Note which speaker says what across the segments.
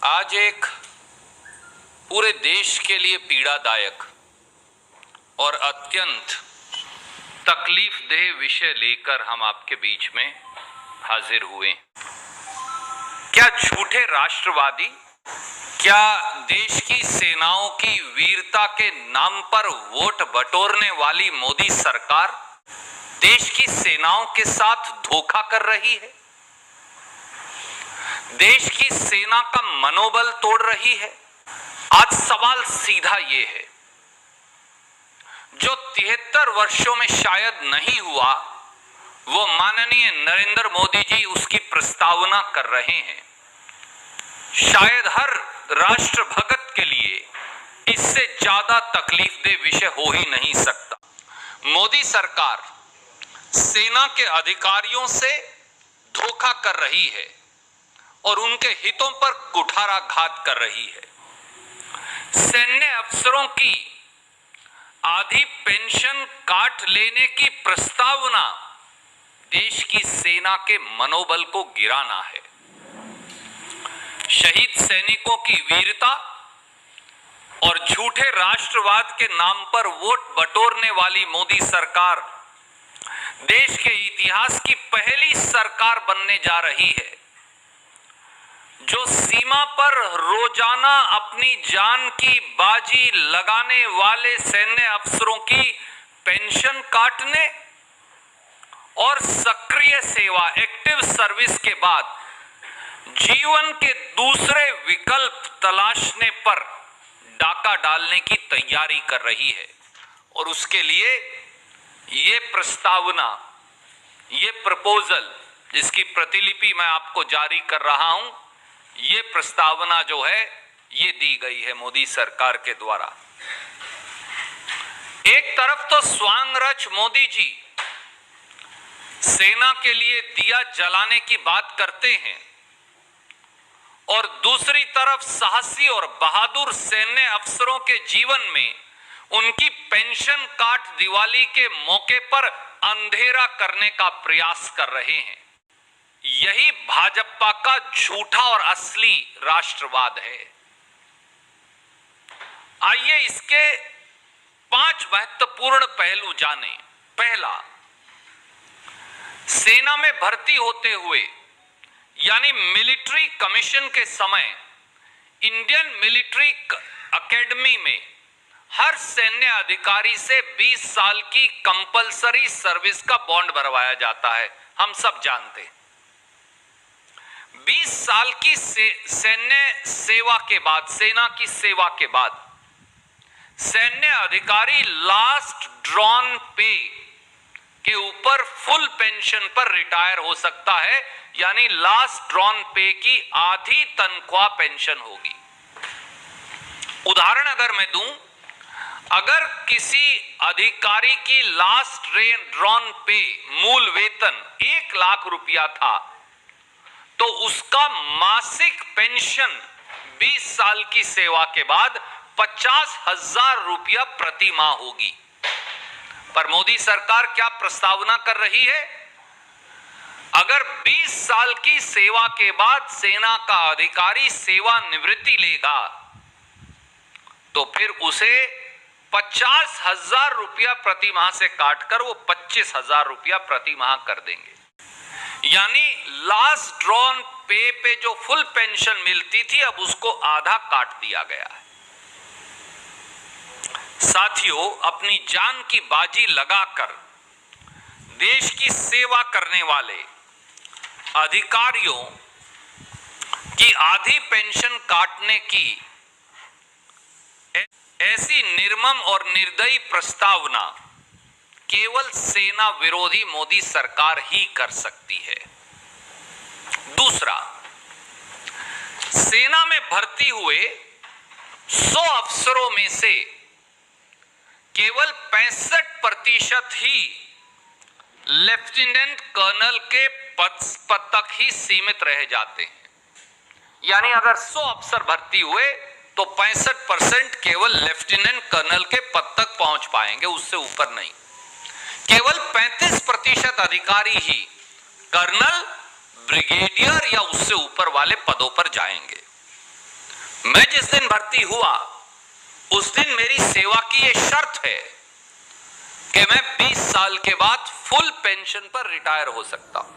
Speaker 1: आज एक पूरे देश के लिए पीड़ादायक और अत्यंत तकलीफदेह विषय लेकर हम आपके बीच में हाजिर हुए। क्या झूठे राष्ट्रवादी, क्या देश की सेनाओं की वीरता के नाम पर वोट बटोरने वाली मोदी सरकार देश की सेनाओं के साथ धोखा कर रही है? देश की सेना का मनोबल तोड़ रही है? आज सवाल सीधा ये है, जो 73 वर्षों में शायद नहीं हुआ, वो माननीय नरेंद्र मोदी जी उसकी प्रस्तावना कर रहे हैं। शायद हर राष्ट्र भगत के लिए इससे ज्यादा तकलीफदेह विषय हो ही नहीं सकता। मोदी सरकार सेना के अधिकारियों से धोखा कर रही है और उनके हितों पर कुठाराघात कर रही है। सैन्य अफसरों की आधी पेंशन काट लेने की प्रस्तावना देश की सेना के मनोबल को गिराना है। शहीद सैनिकों की वीरता और झूठे राष्ट्रवाद के नाम पर वोट बटोरने वाली मोदी सरकार देश के इतिहास की पहली सरकार बनने जा रही है जो सीमा पर रोजाना अपनी जान की बाजी लगाने वाले सैन्य अफसरों की पेंशन काटने और सक्रिय सेवा, एक्टिव सर्विस के बाद जीवन के दूसरे विकल्प तलाशने पर डाका डालने की तैयारी कर रही है। और उसके लिए ये प्रस्तावना, ये प्रपोजल, जिसकी प्रतिलिपि मैं आपको जारी कर रहा हूं, ये प्रस्तावना जो है ये दी गई है मोदी सरकार के द्वारा। एक तरफ तो स्वांगरच मोदी जी सेना के लिए दिया जलाने की बात करते हैं और दूसरी तरफ साहसी और बहादुर सैन्य अफसरों के जीवन में उनकी पेंशन काट दिवाली के मौके पर अंधेरा करने का प्रयास कर रहे हैं। यही भाजपा का झूठा और असली राष्ट्रवाद है। आइए इसके 5 महत्वपूर्ण पहलू जानें। पहला, सेना में भर्ती होते हुए यानी मिलिट्री कमीशन के समय इंडियन मिलिट्री एकेडमी में हर सैन्य अधिकारी से 20 साल की कंपलसरी सर्विस का बॉन्ड भरवाया जाता है। हम सब जानते हैं 20 साल की सैन्य सेवा के बाद, सेना की सेवा के बाद सैन्य अधिकारी लास्ट ड्रॉन पे के ऊपर फुल पेंशन पर रिटायर हो सकता है, यानी लास्ट ड्रॉन पे की आधी तनख्वाह पेंशन होगी। उदाहरण अगर मैं दूं, अगर किसी अधिकारी की लास्ट ड्रॉन पे मूल वेतन 1 लाख रुपया था तो उसका मासिक पेंशन 20 साल की सेवा के बाद 50,000 रुपया प्रति माह होगी। पर मोदी सरकार क्या प्रस्तावना कर रही है? अगर 20 साल की सेवा के बाद सेना का अधिकारी सेवानिवृत्ति लेगा तो फिर उसे 50,000 रुपया प्रति माह से काटकर वो 25,000 रुपया प्रति माह कर देंगे। यानी लास्ट ड्रॉन पे जो फुल पेंशन मिलती थी अब उसको आधा काट दिया गया है। साथियों, अपनी जान की बाजी लगाकर देश की सेवा करने वाले अधिकारियों की आधी पेंशन काटने की ऐसी निर्मम और निर्दयी प्रस्तावना केवल सेना विरोधी मोदी सरकार ही कर सकती है। दूसरा, सेना में भर्ती हुए 100 अफसरों में से केवल 65% ही लेफ्टिनेंट कर्नल के पद तक ही सीमित रह जाते हैं। यानी अगर 100 अफसर भर्ती हुए तो 65% केवल लेफ्टिनेंट कर्नल के पद तक पहुंच पाएंगे, उससे ऊपर नहीं। केवल 35% अधिकारी ही कर्नल, ब्रिगेडियर या उससे ऊपर वाले पदों पर जाएंगे। मैं जिस दिन भर्ती हुआ उस दिन मेरी सेवा की यह शर्त है कि मैं 20 साल के बाद फुल पेंशन पर रिटायर हो सकता हूं।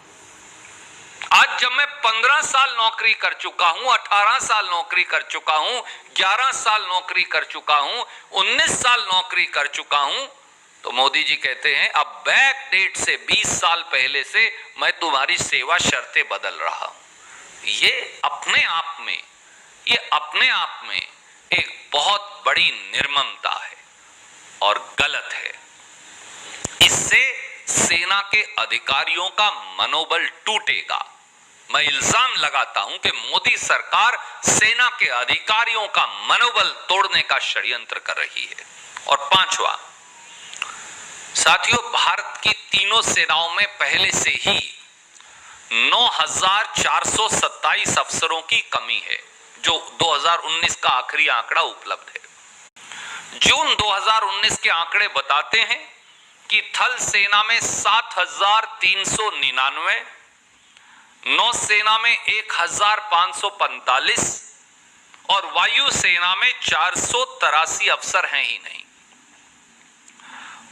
Speaker 1: आज जब मैं 15 साल नौकरी कर चुका हूं, 18 साल नौकरी कर चुका हूं, 11 साल नौकरी कर चुका हूं, 19 साल नौकरी कर चुका हूं, तो मोदी जी कहते हैं अब बैक डेट से 20 साल पहले से मैं तुम्हारी सेवा शर्तें बदल रहा हूं। ये अपने आप में एक बहुत बड़ी निर्ममता है और गलत है। इससे सेना के अधिकारियों का मनोबल टूटेगा। मैं इल्जाम लगाता हूं कि मोदी सरकार सेना के अधिकारियों का मनोबल तोड़ने का षड्यंत्र कर रही है। और पांचवा, साथियों, भारत की तीनों सेनाओं में पहले से ही 9,427 अफसरों की कमी है, जो 2019 का आखिरी आंकड़ा उपलब्ध है। जून 2019 के आंकड़े बताते हैं कि थल सेना में 7,399, नौसेना में 1,545 और वायु सेना में 483 अफसर हैं ही नहीं।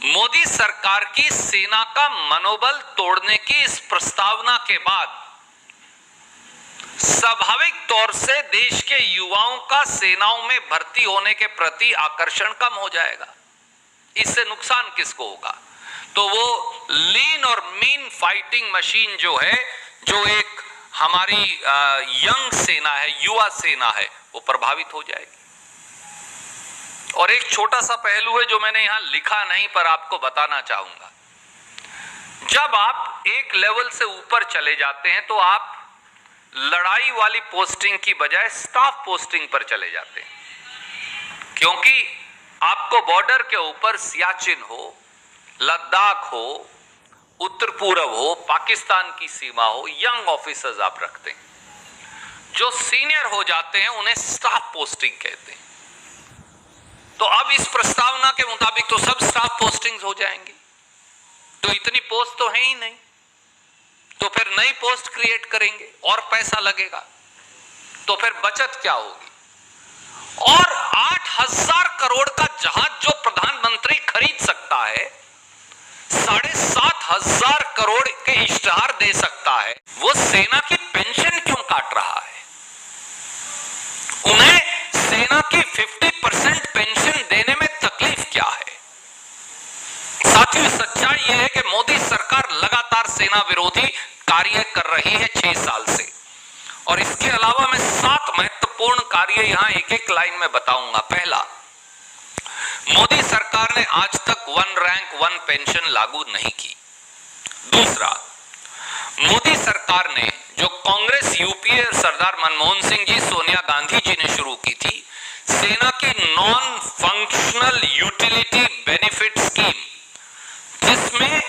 Speaker 1: मोदी सरकार की सेना का मनोबल तोड़ने की इस प्रस्तावना के बाद स्वाभाविक तौर से देश के युवाओं का सेनाओं में भर्ती होने के प्रति आकर्षण कम हो जाएगा। इससे नुकसान किसको होगा? तो वो लीन और मीन फाइटिंग मशीन जो है, जो एक हमारी यंग सेना है, युवा सेना है, वो प्रभावित हो जाएगी। और एक छोटा सा पहलू है जो मैंने यहां लिखा नहीं पर आपको बताना चाहूंगा। जब आप एक लेवल से ऊपर चले जाते हैं तो आप लड़ाई वाली पोस्टिंग की बजाय स्टाफ पोस्टिंग पर चले जाते हैं, क्योंकि आपको बॉर्डर के ऊपर सियाचिन हो, लद्दाख हो, उत्तर पूर्व हो, पाकिस्तान की सीमा हो, यंग ऑफिसर्स आप रखते हैं। जो सीनियर हो जाते हैं उन्हें स्टाफ पोस्टिंग कहते हैं। तो अब इस प्रस्तावना के मुताबिक तो सब स्टाफ पोस्टिंग्स हो जाएंगी, तो इतनी पोस्ट तो है ही नहीं, तो फिर नई पोस्ट क्रिएट करेंगे और पैसा लगेगा, तो फिर बचत क्या होगी? और 8,000 करोड़ का जहाज जो प्रधानमंत्री खरीद सकता है, 7,500 करोड़ के इश्तेहार दे सकता है, वो सेना की पेंशन क्यों काट रहा है? उन्हें सेना की 50% पेंशन देने में तकलीफ क्या है? साथियों, सच्चाई यह है कि मोदी सरकार लगातार सेना विरोधी कार्य कर रही है 6 साल से। और इसके अलावा मैं 7 महत्वपूर्ण कार्य यहां एक एक लाइन में बताऊंगा। पहला, मोदी सरकार ने आज तक 1 रैंक 1 पेंशन लागू नहीं की। दूसरा, मोदी सरकार ने जो कांग्रेस यूपीए सरदार मनमोहन सिंह जी, सोनिया गांधी जी ने शुरू की थी, सेना की non functional utility benefit scheme, जिसमें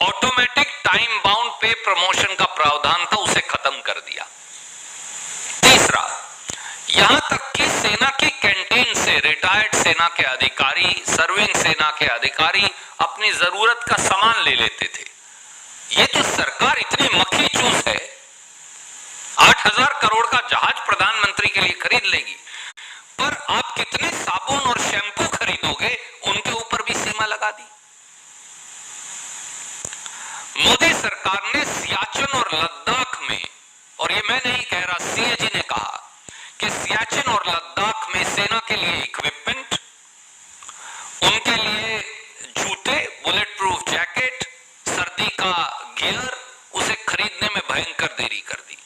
Speaker 1: ऑटोमेटिक टाइम बाउंड पे प्रमोशन का प्रावधान था, उसे खत्म कर दिया। तीसरा, यहां तक कि सेना की कैंटीन से रिटायर्ड सेना के अधिकारी, सर्विंग सेना के अधिकारी अपनी जरूरत का सामान ले लेते थे। ये तो सरकार इतनी मक्खी चूस है, 8,000 करोड़ का जहाज प्रधानमंत्री के लिए खरीद लेगी, पर आप कितने साबुन और शैम्पू खरीदोगे उनके ऊपर भी सीमा लगा दी। मोदी सरकार ने सियाचिन और लद्दाख में, और ये मैं नहीं कह रहा, सीएजी ने कहा कि सियाचिन और लद्दाख में सेना के लिए इक्विपमेंट, उनके लिए जूते, बुलेट प्रूफ जैकेट, सर्दी का गियर, उसे खरीदने में भयंकर देरी कर दी।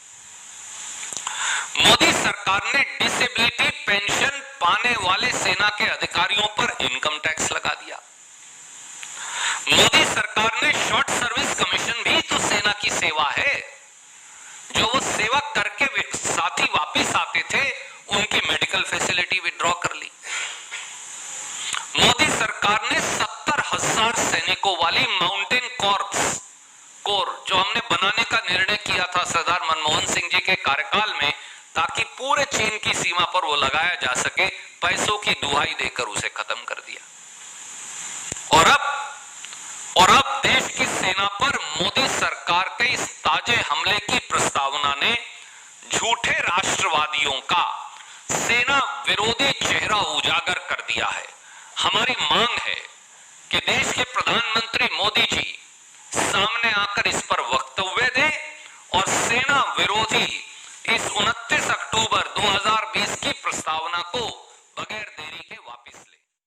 Speaker 1: मोदी सरकार ने डिसेबिलिटी पेंशन पाने वाले सेना के अधिकारियों पर इनकम टैक्स लगा दिया। मोदी सरकार ने शॉर्ट सर्विस कमीशन भी तो सेना की सेवा है, जो वो सेवा करके साथी वापस आते थे, उनकी मेडिकल फैसिलिटी विड्रॉ कर ली। मोदी सरकार ने 70,000 सैनिकों वाली माउंटेन कोर जो हमने बनाने का निर्णय किया था सरदार मनमोहन सिंह जी के कार्यकाल में, ताकि पूरे चीन की सीमा पर वो लगाया जा सके, पैसों की दुहाई देकर उसे खत्म कर दिया। और अब देश की सेना पर मोदी सरकार के इस ताजे हमले की प्रस्तावना ने झूठे राष्ट्रवादियों का, सेना विरोधी चेहरा उजागर कर दिया है। हमारी मांग है कि देश के प्रधानमंत्री मोदी जी सामने आकर इस पर वक्तव्य दें और सेना विरोधी इस 29